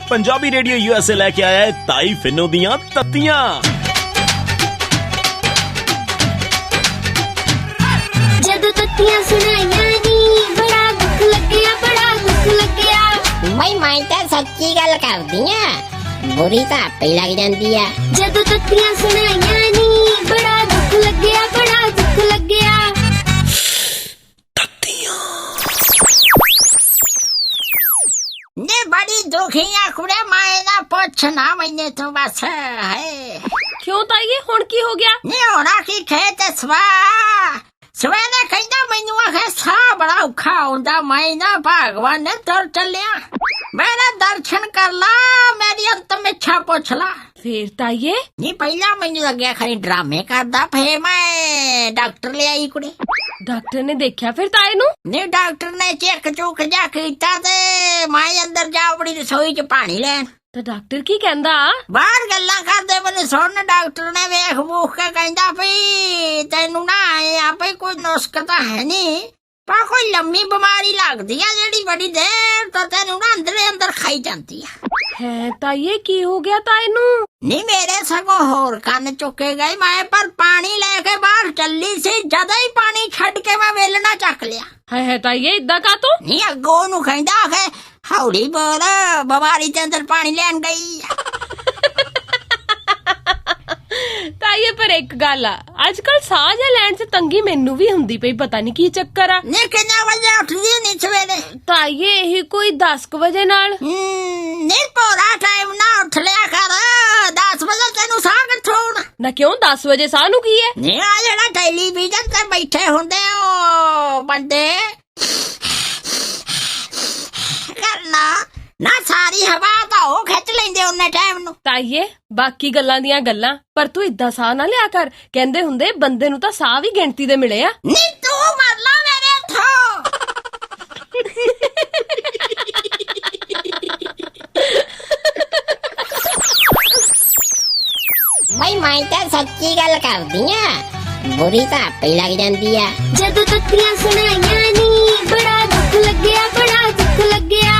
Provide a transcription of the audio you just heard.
Punjabi radio USA लेके आया है ताई फिनो दियां तत्तियां। जदों तत्तियां सुनाइयां नी बड़ा दुख लग्या, बड़ा दुख लग्या। भाई मैं तो सच्ची गल करदी आ, बुरी तो आपे लग जांदी आ। जदों तत्तियां सुनाइयां नी बड़ा दुख लग्या, बड़ा दुख लग्या। ने बड़ी दुखिया कुड़े मैं ना पूछना मैंने तो बस है। क्यों ताईए हुण की हो गया? ने होना की खेत सवेरे कहंदा मैनू आखे साह बड़ा औखा आउंदा, मैं ना भगवान ने तुर चलिया, मेरा दर्शन कर ला, मेरी अंतम इच्छा पूछ ला। फिर ताईए नी पहला मैनू लग्या खरी ड्रामे करदा, फिर मैं डॉक्टर ले आई कुड़े। डॉक्टर ने देखा फिर ताए नू? नी डॉक्टर ने चेक चुक जा कीता ते मैं अंदर जा बड़ी रसोई च पानी लैन। तो डॉक्टर की कहंदा? बाहर गल्लां करदे मैनू सुन, डॉक्टर ने वेख वूख के कहंदा भी तैनू ना आया भी कोई नुस्ख तां है नी, पर कोई लम्मी बीमारी लगदी आ जेड़ी बड़ी देर तो तैनू ना अंदरे अंदर खाई जांदी आ। है ताईए की हो गया ताए नू? नी मेरे सगों होर कन्न चुके गए, मैं पर पानी लेके बाहर चली सी, जद ही पानी छड़ के मैं वेलना चक लिया। है ताईए इदा का तो? नी अगों नू कहंदा आखे हौली बोल, बीमारी के अंदर पानी लैन गई। ताईए पर एक गल आ, अजकल साह जा लैन च तंगी मैनू भी हुंदी पई, पता नहीं की चक्कर आ। नी किन्ने बजे उठदी नी सवेरे? ताईए यही कोई 10 बजे नाल। नी पूरा टाइम ना उठ लिया कर, 10 बजे तेनू साह कित्थों आउणा? ना क्यों 10 बजे साह नू की है? नी आ जेड़ा टेलीविजन ते बैठे हुंदे ओ बंदे करना ना सारी हवा तो ओ खिच लेंदे उन्ने टाइम नू। ताईए बाकी गल्लां दियां गल्लां, पर तू इदा साह ना लिया कर, कहंदे हुंदे बंदे नू तां साह भी गिणती दे मिले आ। नी तू मर ला मेरे हथों। भाई मैं तो सच्ची गल करदी आ, बुरी तो आपे लग जांदी आ। जदों तत्तियां सुनाइयां नी बड़ा दुख लग्या, बड़ा दुख लग्या।